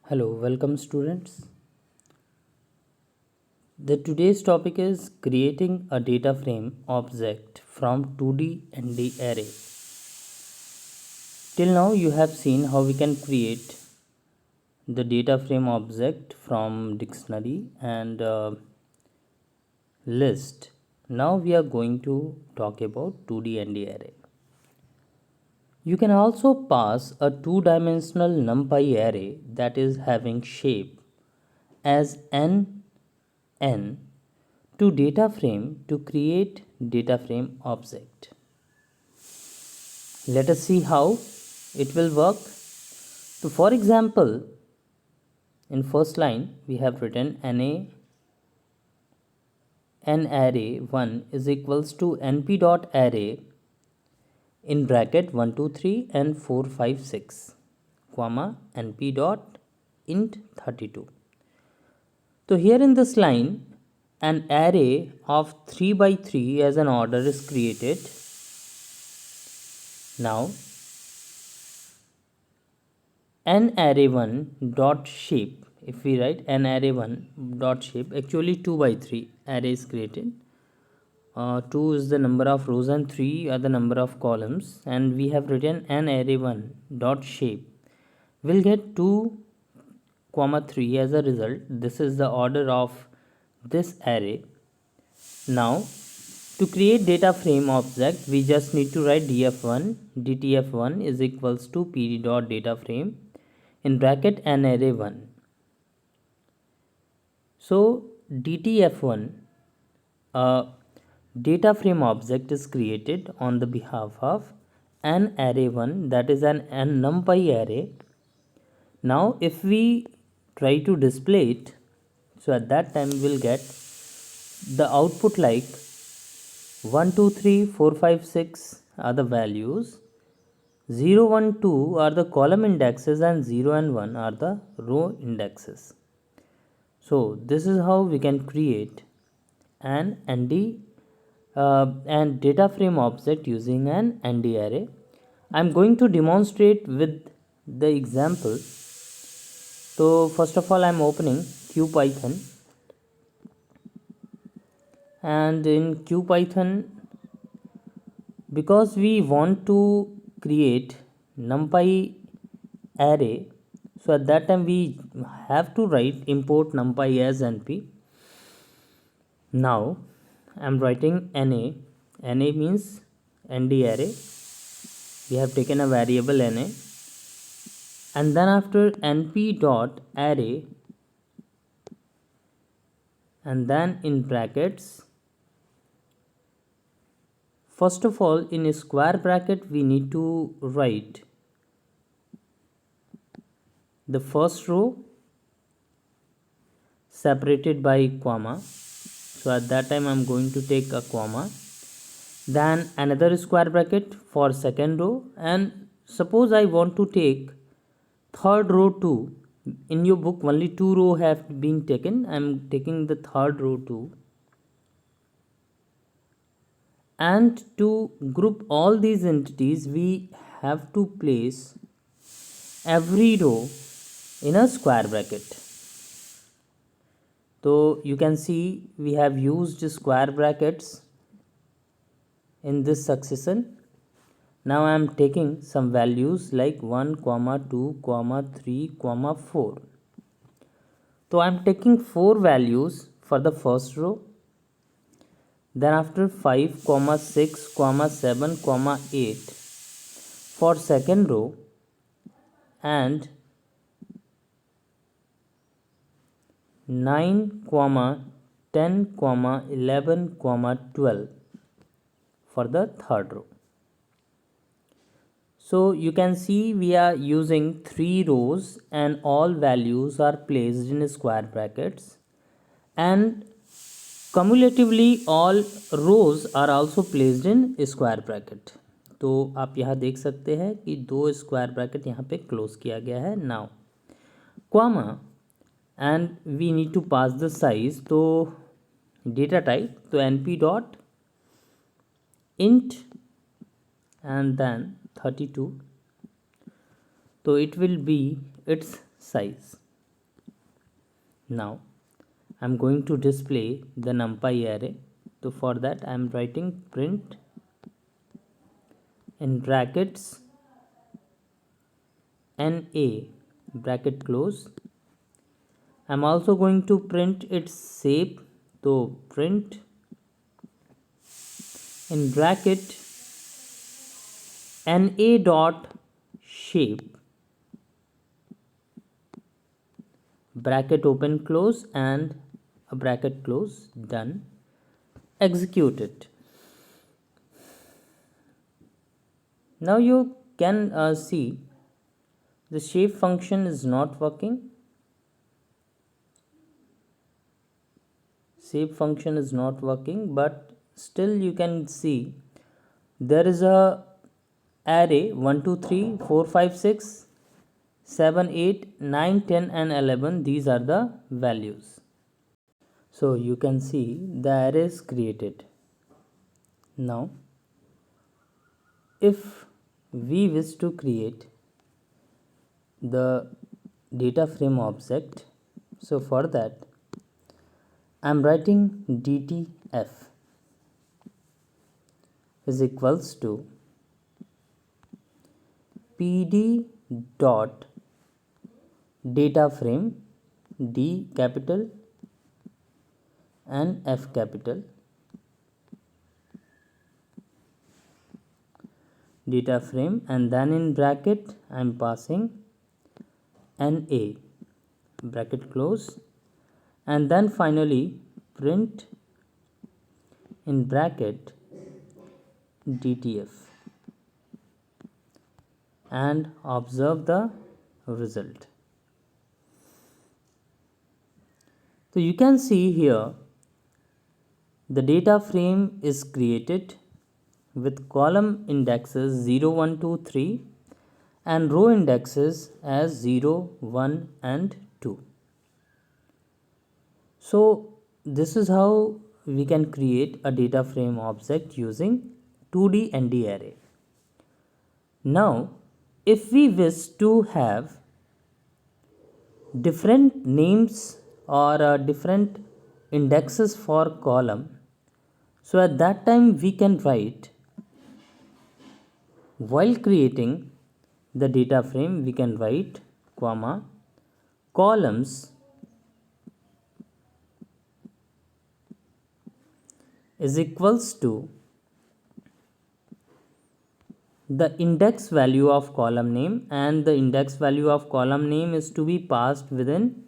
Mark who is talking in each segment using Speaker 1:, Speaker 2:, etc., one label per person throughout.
Speaker 1: Hello, welcome students. The today's topic is creating a data frame object from 2D ND array. Till now you have seen how we can create the data frame object from dictionary and list. Now we are going to talk about 2D ND array. You can also pass a two-dimensional NumPy array that is having shape as n to data frame to create data frame object. Let us see how it will work. So for example, in first line we have written n array 1 is equals to np dot array in bracket 1 2 3 and 4 5 6 comma np dot int 32. So here in this line an array of 3 by 3 as an order is created. Now n array 1 dot shape, if we write n array 1 dot shape, actually 2 by 3 array is created. 2 is the number of rows and 3 are the number of columns, and we have written n array 1 dot shape will get 2 comma 3 as a result. This is the order of this array. Now to create data frame object we just need to write df1 dtf1 is equals to pd dot data frame in bracket n array 1. So dtf1 data frame object is created on the behalf of n array 1, that is an n numpy array. Now if we try to display it, so at that time we will get the output like 1 2 3 4 5 6 are the values, 0 1 2 are the column indexes, and 0 and 1 are the row indexes. So this is how we can create an ND and data frame object using an ND array. I am going to demonstrate with the example. So first of all I am opening QPython, and in QPython, because we want to create numpy array, so at that time we have to write import numpy as np. Now I am writing na means nd array. We have taken a variable na, and then after np dot array, and then in brackets, first of all in a square bracket we need to write the first row separated by comma. So at that time I'm going to take a comma, then another square bracket for second row, and suppose I want to take third row too. In your book only 2 row have been taken, I'm taking the third row too. And to group all these entities we have to place every row in a square bracket. So you can see we have used square brackets in this succession. Now I am taking some values like 1 comma 2 comma 3 comma 4. So I am taking 4 values for the first row, then after 5 comma 6 comma 7 comma 8 for second row, and 9 comma 10 comma 11 comma 12 for the third row. So you can see we are using 3 rows and all values are placed in square brackets, and cumulatively all rows are also placed in square bracket. तो आप यहाँ देख सकते हैं कि 2 square bracket यहाँ पे close किया गया है. Now comma and we need to pass the size. तो data type, तो np dot int and then 32, so it will be its size. Now I'm going to display the NumPy array. So for that I'm writing print in brackets NA bracket close. I'm also going to print its shape. So print in bracket NA dot shape bracket open close and a bracket close. Done. Execute it. Now you can see the shape function is not working. Shape function is not working, but still you can see there is a array 1 2 3 4 5 6 7 8 9 10 and 11. These are the values. So you can see the array is created. Now if we wish to create the data frame object, so for that I'm writing DTF is equals to PD dot data frame, D capital and F capital, data frame, and then in bracket I'm passing NA bracket close, and then finally print in bracket DTF and observe the result. So you can see here the data frame is created with column indexes 0 1 2 3 and row indexes as 0 1 and 2. So this is how we can create a data frame object using 2D ND array. Now if we wish to have different names or different indexes for column, so at that time we can write, while creating the data frame we can write comma columns is equals to the index value of column name, and the index value of column name is to be passed within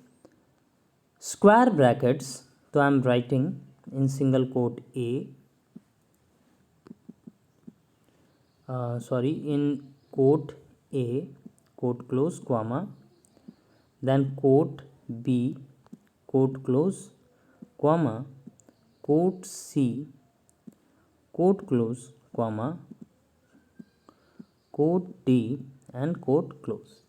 Speaker 1: square brackets. So I'm writing in single quote in quote A quote close comma, then quote B quote close comma, quote C quote close comma, quote D and quote close.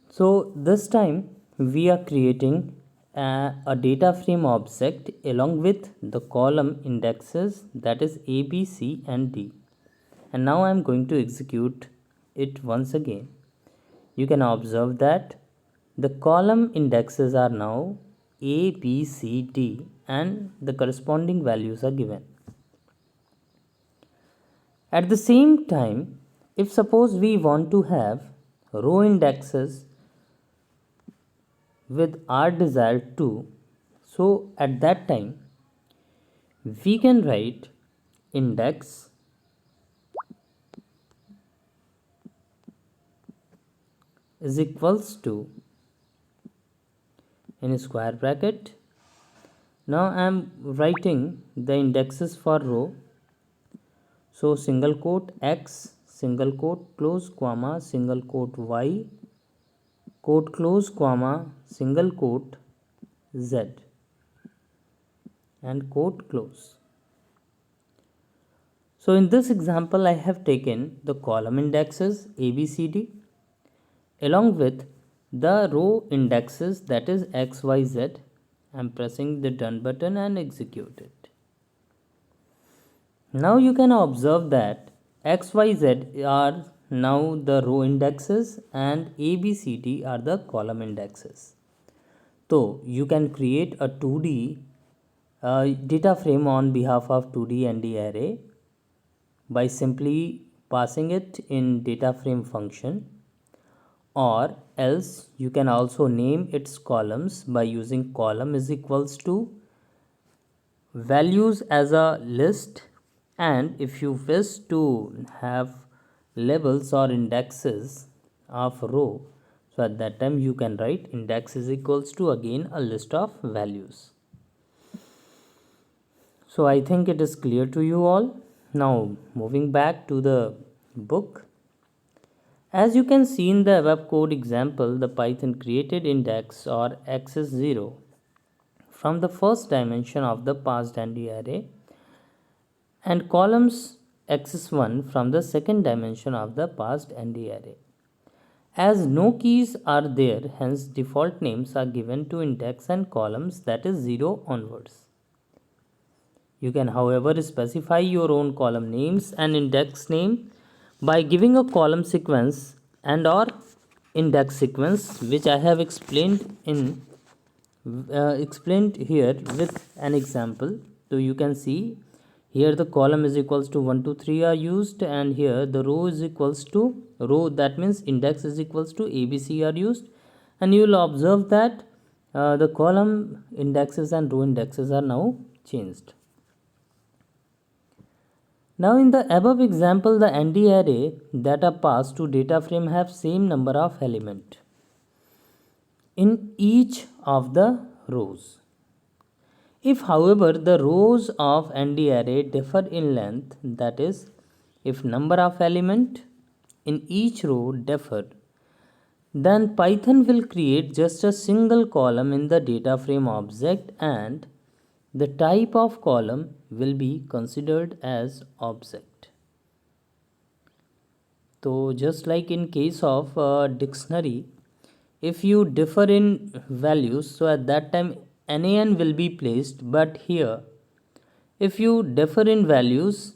Speaker 1: So this time we are creating a data frame object along with the column indexes, that is A, B, C and D. And now I am going to execute it once again. You can observe that the column indexes are now A, B, C, D and the corresponding values are given. At the same time, if suppose we want to have row indexes with our desired 2, so at that time we can write index is equals to in a square bracket. Now I am writing the indexes for row. So single quote X, single quote close comma, single quote Y, quote close comma, single quote Z and quote close. So in this example I have taken the column indexes A, B, C, D along with the row indexes, that is X, Y, Z. I am pressing the done button and execute it. Now you can observe that X, Y, Z are now the row indexes and A, B, C, D are the column indexes. So you can create a 2D data frame on behalf of 2D ND array by simply passing it in data frame function, or else you can also name its columns by using column is equals to values as a list, and if you wish to have labels or indexes of row, so at that time you can write index is equals to again a list of values. So I think it is clear to you all. Now moving back to the book, as you can see in the above code example, the Python created index or access 0 from the first dimension of the passed ND array and columns access 1 from the second dimension of the passed ND array. As no keys are there, hence default names are given to index and columns, that is 0 onwards. You can however specify your own column names and index name by giving a column sequence and or index sequence, which I have explained here with an example. So you can see here the column is equals to 1 2 3 are used, and here the row is equals to row, that means index is equals to ABC are used, and you will observe that the column indexes and row indexes are now changed. Now in the above example, the ND array that are passed to data frame have same number of element in each of the rows. If however the rows of ND array differ in length, that is if number of element in each row differ, then Python will create just a single column in the data frame object, and the type of column will be considered as object. So just like in case of a dictionary, if you differ in values, so at that time nan will be placed, but here if you differ in values,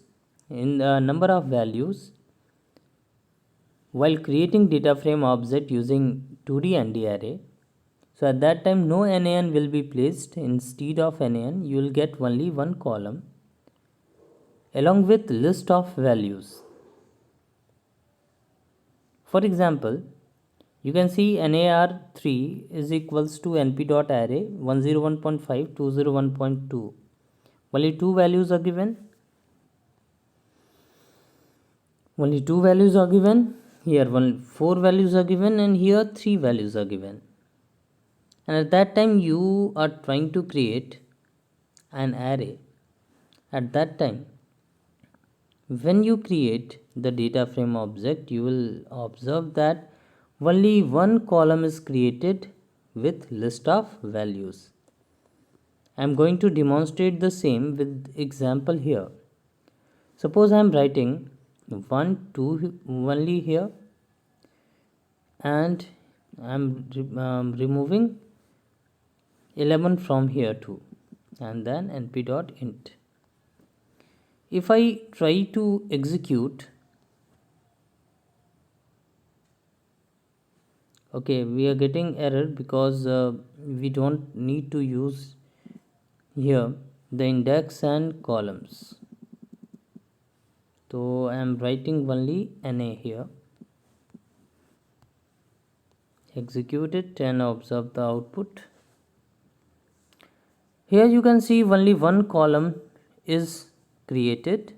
Speaker 1: in the number of values, while creating data frame object using 2D ND array, so at that time no nan will be placed. Instead of nan you will get only one column along with list of values. For example, you can see nar3 is equals to np.array 101.5 201.2. Only two values are given. Only two values are given. Here four values are given, and here three values are given. And at that time you are trying to create an array. At that time, when you create the data frame object, you will observe that only one column is created with list of values. I am going to demonstrate the same with example here. Suppose I am writing 1 2 only here, and I am removing 11 from here too, and then np.int. If I try to execute, okay, we are getting error because we don't need to use here the index and columns. So I am writing only NA here. Execute it and observe the output. Here you can see only one column is created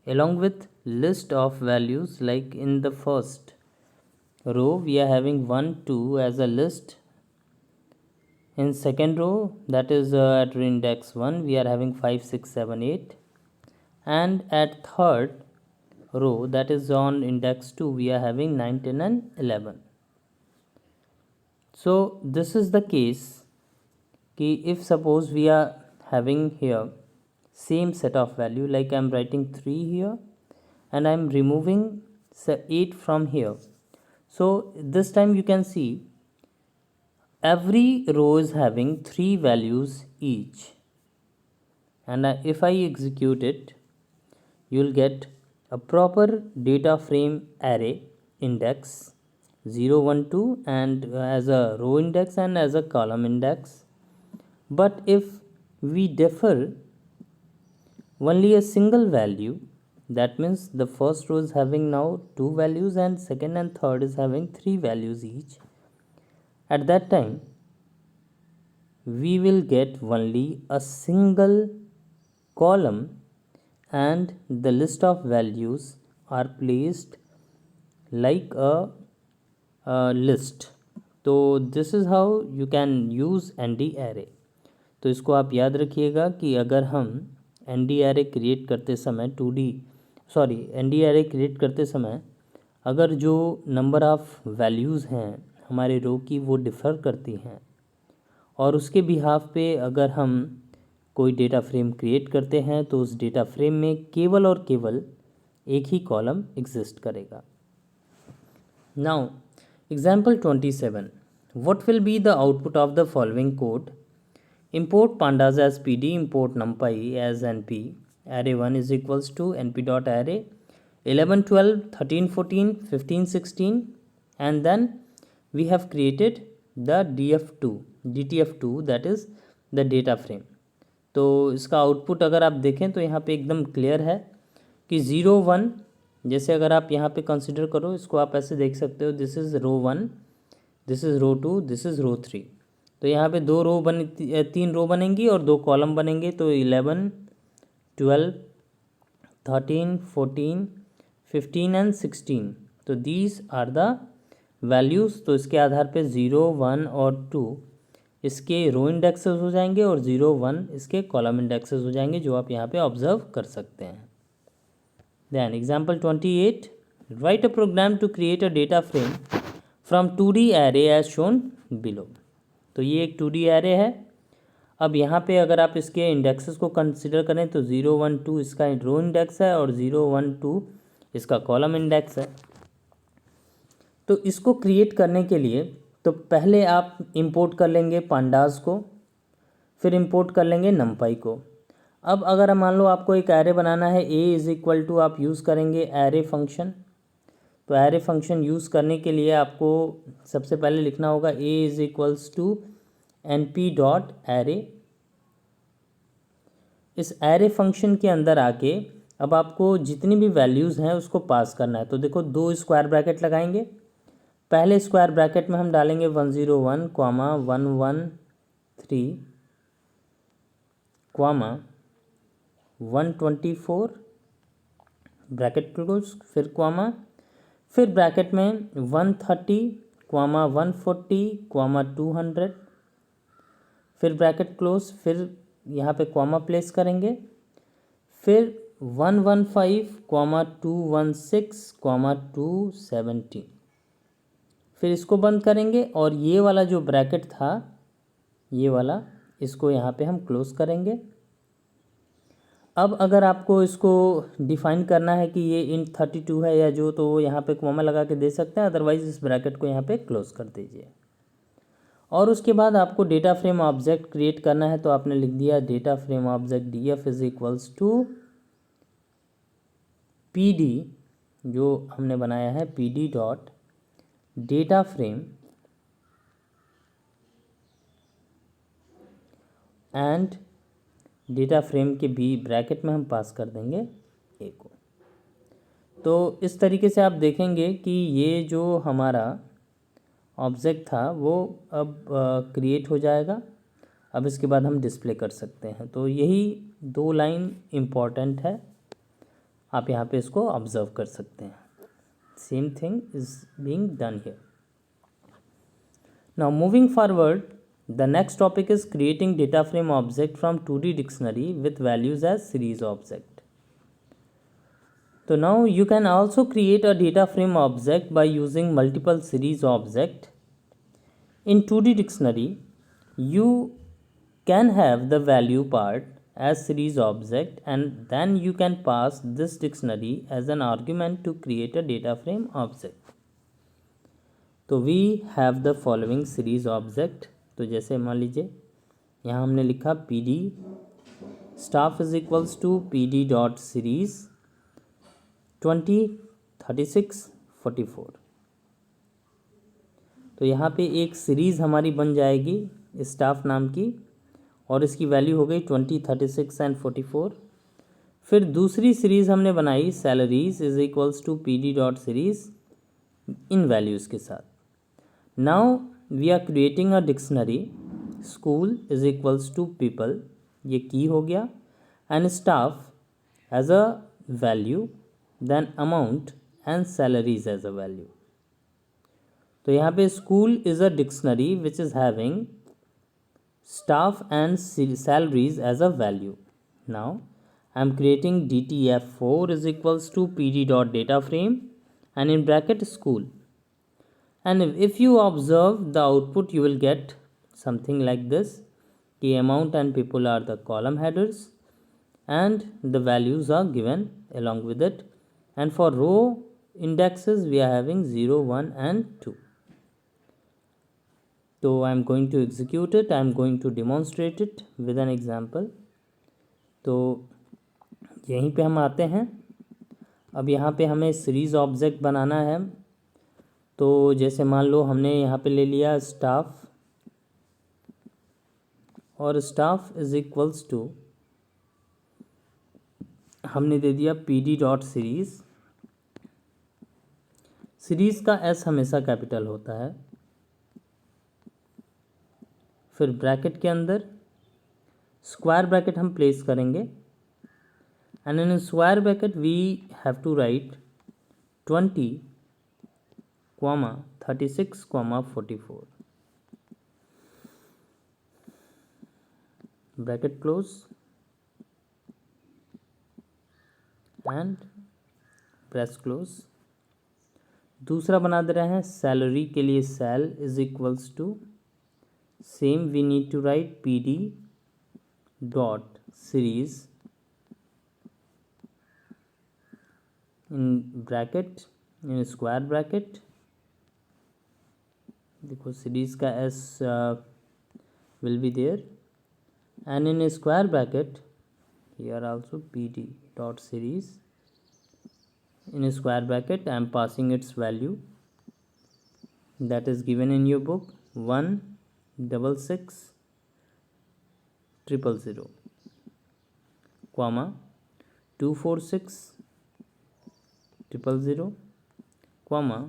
Speaker 1: along with list of values. Like in the first row we are having 1 2 as a list. In second row, that is at index 1, we are having 5 6 7 8, and at third row, that is on index 2, we are having 9 10 and 11. So this is the case कि if suppose we are having here same set of value, like I am writing 3 here and I am removing 8 from here. So this time you can see every row is having 3 values each, and if I execute it, you will get a proper data frame array index 0 1 2 and as a row index and as a column index. But if we defer only a single value, that means the first row is having now 2 values and second and third is having 3 values each. At that time we will get only a single column and the list of values are placed like a list. तो this is how you can use ND array. तो इसको आप याद रखिएगा कि अगर हम ND array create करते समय एनडी एरे क्रिएट करते समय अगर जो नंबर ऑफ़ वैल्यूज़ हैं हमारे रो की वो डिफ़र करती हैं और उसके बिहाफ पे अगर हम कोई डेटा फ्रेम क्रिएट करते हैं तो उस डेटा फ्रेम में केवल और केवल एक ही कॉलम एग्जिस्ट करेगा. Now example 27. What will be the output of the following code? Import pandas as pd, import numpy as np, array1 is equals to np.array 11 12 13 14 15 16, and then we have created the dtf2 that is the data frame. तो इसका output अगर आप देखें तो यहाँ पे एकदम clear है कि 0 1, जैसे अगर आप यहाँ पे कंसिडर करो इसको आप ऐसे देख सकते हो, this is row 1, this is row 2, this is row 3. तो यहाँ पे 3 रो बनेंगी और 2 कॉलम बनेंगे. तो 11 12 13 14 15 एंड 16. तो दीज आर द वैल्यूज़. तो इसके आधार पे 0 1 और 2 इसके रो इंडेक्सेस हो जाएंगे और 0 1 इसके कॉलम इंडेक्सेस हो जाएंगे, जो आप यहाँ पे ऑब्जर्व कर सकते हैं. Then example 28. Write a program to create a data frame from 2D array as shown below. तो ये एक 2D एरे है. अब यहाँ पे अगर आप इसके इंडेक्सेस को कंसिडर करें तो 0 1 2 इसका रो इंडेक्स है और 0 1 2 इसका कॉलम इंडेक्स है. तो इसको क्रिएट करने के लिए तो पहले आप इंपोर्ट कर लेंगे पांडास को, फिर इंपोर्ट कर लेंगे नंपाई को. अब अगर मान लो आपको एक एरे बनाना है, ए इज़ इक्वल टू आप यूज़ करेंगे एरे फंक्शन. तो एरे फंक्शन यूज़ करने के लिए आपको सबसे पहले लिखना होगा A is equals to np.array. इस एरे फंक्शन के अंदर आके अब आपको जितनी भी वैल्यूज़ हैं उसको पास करना है. तो देखो 2 स्क्वायर ब्रैकेट लगाएंगे. पहले स्क्वायर ब्रैकेट में हम डालेंगे 101 कॉमा 113 कॉमा 124 ब्रैकेट क्लोज, फिर कॉमा, फिर ब्रैकेट में 130 कॉमा 140 कॉमा 200, फिर ब्रैकेट क्लोज, फिर यहाँ पे कॉमा प्लेस करेंगे, फिर 115 कॉमा 216 कॉमा 270, फिर इसको बंद करेंगे और ये वाला जो ब्रैकेट था ये वाला इसको यहाँ पे हम क्लोज करेंगे. अब अगर आपको इसको डिफाइन करना है कि ये int 32 है या जो, तो यहाँ पे कॉमा लगा के दे सकते हैं, अदरवाइज़ इस ब्रैकेट को यहाँ पे क्लोज कर दीजिए. और उसके बाद आपको डेटा फ्रेम ऑब्जेक्ट क्रिएट करना है. तो आपने लिख दिया data frame object df is equals to pd, जो हमने बनाया है pd dot data frame and data frame के बी ब्रैकेट में हम पास कर देंगे ए को. तो इस तरीके से आप देखेंगे कि ये जो हमारा ऑब्जेक्ट था वो अब क्रिएट हो जाएगा. अब इसके बाद हम डिस्प्ले कर सकते हैं. तो यही 2 लाइन इम्पॉर्टेंट है, आप यहाँ पे इसको ऑब्जर्व कर सकते हैं. Same thing is being done here. Now moving forward, the next topic is creating data frame object from 2D dictionary with values as series object. So now you can also create a data frame object by using multiple series object. In 2D dictionary, you can have the value part as series object and then you can pass this dictionary as an argument to create a data frame object. तो we have the following series object. तो जैसे मान लीजिए यहाँ हमने लिखा pd staff is equals to pd dot series 20 36 44. तो यहाँ पे एक सीरीज़ हमारी बन जाएगी स्टाफ नाम की, और इसकी वैल्यू हो गई 20, 36 एंड 44। फिर दूसरी सीरीज़ हमने बनाई salaries is equals to P D dot series इन वैल्यूज़ के साथ. Now we are creating a dictionary. School is equals to people, ये की हो गया, and staff as a value, then amount and salaries as a value. तो यहाँ पे school is a dictionary which is having staff and salaries as a value. Now I am creating DTF4 is equals to PD dot data frame and in bracket school. And if you observe the output, you will get something like this. The amount and people are the column headers and the values are given along with it. And for row indexes, we are having 0, 1 and 2. So I am going to execute it. I am going to demonstrate it with an example. तो यहीं पे हम आते हैं. अब यहाँ पे हमें सीरीज़ ऑब्जेक्ट बनाना है. तो जैसे मान लो हमने यहाँ पे ले लिया स्टाफ, और स्टाफ इज इक्वल्स टू हमने दे दिया P D dot series. Series का एस हमेशा कैपिटल होता है. फिर ब्रैकेट के अंदर स्क्वायर ब्रैकेट हम प्लेस करेंगे, and in square bracket we have to write 20, 36, 44. Bracket close and press close. दूसरा बना दे रहे हैं सैलरी के लिए sal is equals to same we need to write P D dot series in bracket in square bracket. देखो series का S will be there, and in a square bracket here also pd dot series in a square bracket I am passing its value that is given in your book 166,000, comma 246,000, comma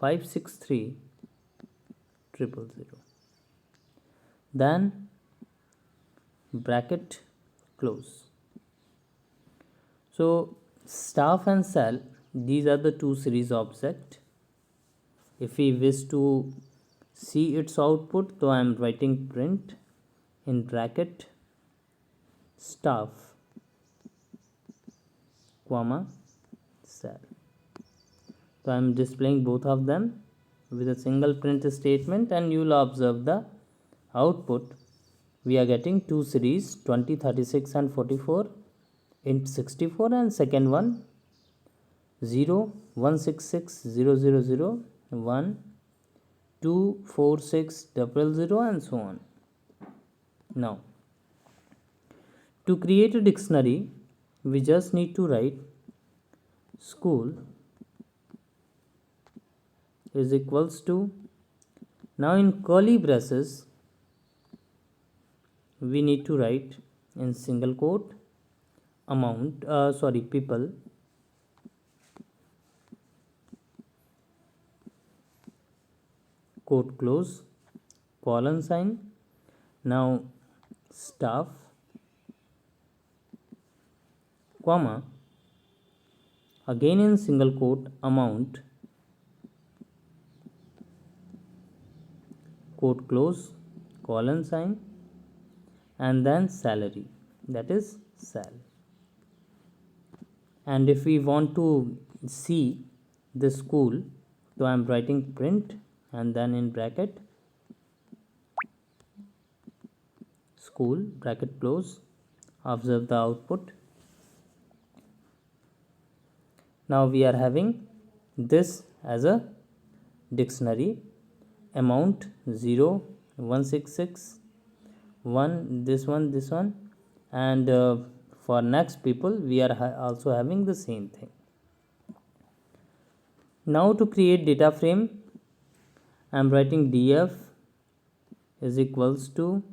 Speaker 1: 563,000. Then bracket close. So staff and cell, these are the two series object. If we wish to see its output, so I am writing print in bracket staff, comma cell. So I am displaying both of them with a single print statement, and you will observe the output. We are getting two series 20, 36 and 44 int 64, and second one 0, 166,000, 1, 246,000 and so on. Now to create a dictionary we just need to write school is equals to, now in curly braces we need to write in single quote amount people, quote close, colon sign. Now staff, comma again in single quote amount, quote close, colon sign, and then salary, that is sal. And if we want to see the school, so I am writing print and then in bracket school, bracket close. Observe the output. Now we are having this as a dictionary. Amount 0, 166, 1, this one, and for next people we are also having the same thing. Now to create data frame, I am writing df is equals to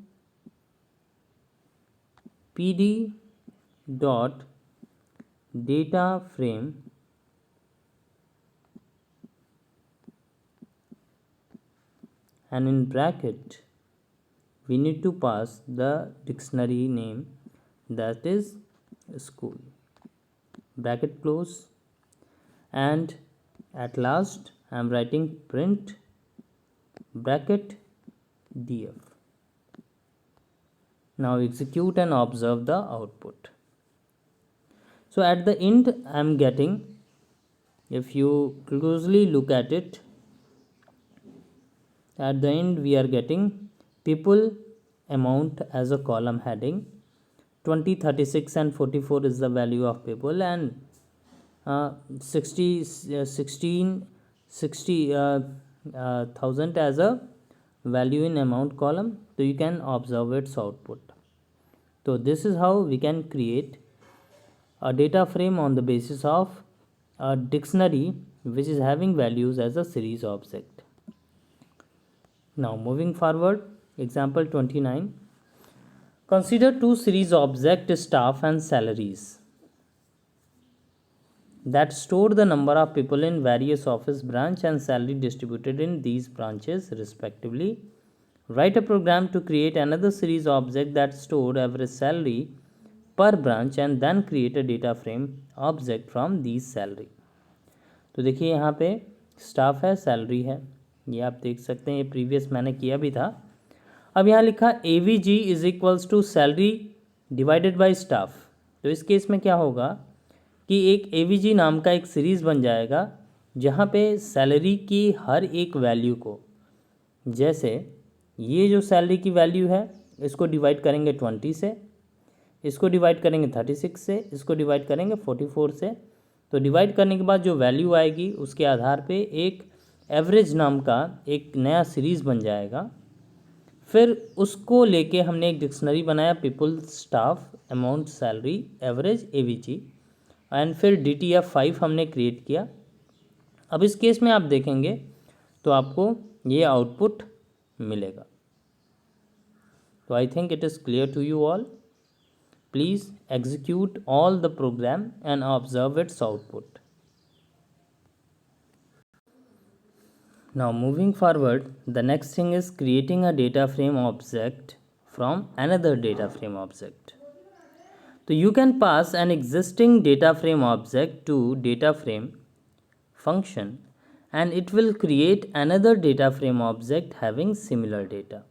Speaker 1: pd dot data frame and in bracket we need to pass the dictionary name, that is school, bracket close, and at last I am writing print bracket df. Now execute and observe the output. So at the end I am getting, if you closely look at it, at the end we are getting people amount as a column heading. 20, 36 and 44 is the value of people, and 60,000 as a value in amount column. So you can observe its output. So this is how we can create a data frame on the basis of a dictionary which is having values as a series object. Now moving forward, example 29. Consider two series objects, staff and salaries, that store the number of people in various office branch and salary distributed in these branches respectively. Write a program to create another series object that store average salary per branch and then create a data frame object from these salary. तो देखिए यहाँ पे staff है, salary है, ये आप देख सकते हैं, ये प्रीवियस मैंने किया भी था. अब यहाँ लिखा AVG is equals to salary divided by staff. तो इस केस में क्या होगा कि एक AVG नाम का एक सीरीज़ बन जाएगा जहाँ पे सैलरी की हर एक वैल्यू को, जैसे ये जो सैलरी की वैल्यू है इसको डिवाइड करेंगे 20 से, इसको डिवाइड करेंगे 36 से, इसको डिवाइड करेंगे 44 से. तो डिवाइड करने के बाद जो वैल्यू आएगी उसके आधार पे एक एवरेज नाम का एक नया सीरीज़ बन जाएगा. फिर उसको लेके हमने एक डिक्शनरी बनाया, people, staff, amount, salary, average, AVG, and फिर DTF5 हमने क्रिएट किया. अब इस केस में आप देखेंगे तो आपको ये आउटपुट मिलेगा. तो I think it is clear to you all. Please execute all the program and observe its output. Now moving forward, the next thing is creating a data frame object from another data frame object. So you can pass an existing data frame object to data frame function and it will create another data frame object having similar data.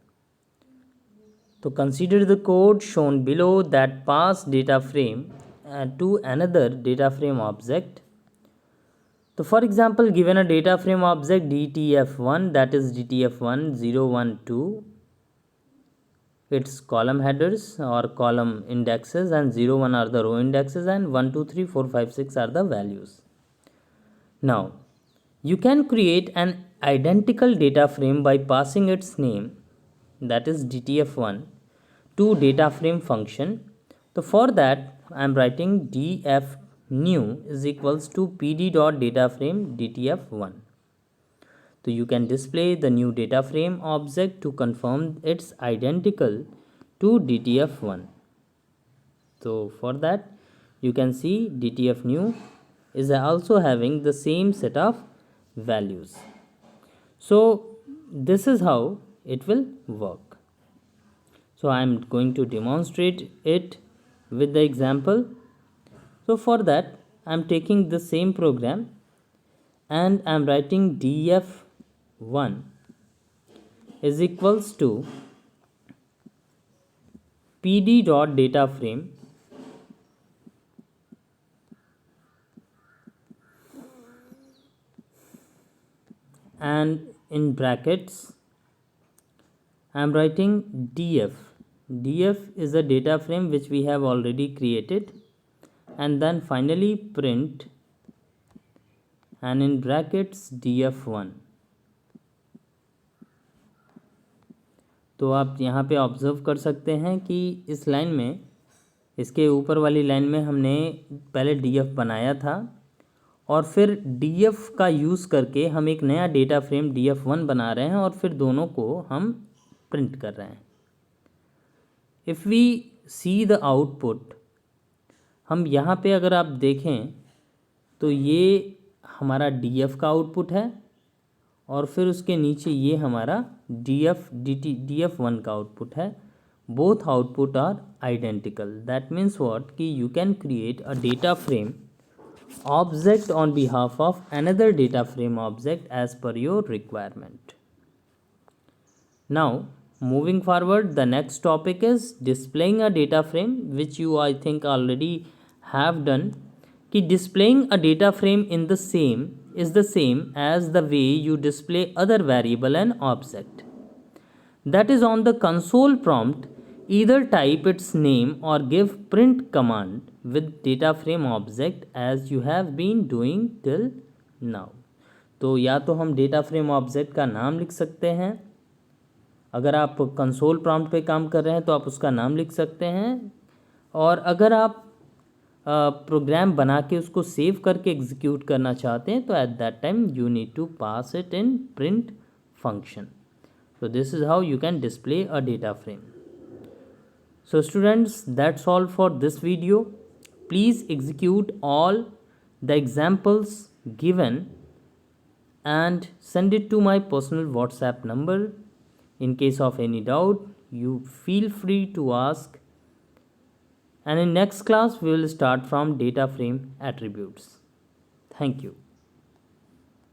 Speaker 1: So consider the code shown below that pass data frame to another data frame object. So for example, given a data frame object DTF1, that is DTF1 012, its column headers or column indexes, and 01 are the row indexes, and 1 2 3 4 5 6 are the values. Now you can create an identical data frame by passing its name, that is DTF1, to data frame function. So for that I am writing df new is equals to pd dot data frame DTF1. So you can display the new data frame object to confirm it's identical to DTF1. So for that you can see DTF new is also having the same set of values. So this is how it will work. So I am going to demonstrate it with the example. So for that I am taking the same program and I am writing df1 is equals to pd dot data frame and in brackets I am writing df. df is a data frame which we have already created, and then finally print and in brackets df1. तो आप यहाँ पे observe कर सकते हैं कि इस line में, इसके ऊपर वाली लाइन में हमने पहले df बनाया था और फिर df का यूज़ करके हम एक नया डेटा फ्रेम df1 बना रहे हैं और फिर दोनों को हम प्रिंट कर रहे हैं। If we see the output, हम यहाँ पे अगर आप देखें तो ये हमारा df का आउटपुट है और फिर उसके नीचे ये हमारा df1 का आउटपुट है। Both output are identical. That means what कि you can create a data frame object on behalf of another data frame object as per your requirement. Now moving forward, the next topic is displaying a data frame, which you I think already have done. कि displaying a data frame in the same is the same as the way you display other variable and object. That is, on the console prompt, either type its name or give print command with data frame object as you have been doing till now. तो या तो हम data frame object का नाम लिख सकते हैं, अगर आप कंसोल प्रॉम्प्ट पे काम कर रहे हैं तो आप उसका नाम लिख सकते हैं, और अगर आप प्रोग्राम बना के उसको सेव करके एग्जीक्यूट करना चाहते हैं तो at that time you need to pass it in print function. So this is how you can display a data frame. So students, that's all for this video. Please execute all the examples given and send it to my personal WhatsApp number. In case of any doubt, you feel free to ask. And in next class, we will start from data frame attributes. Thank you.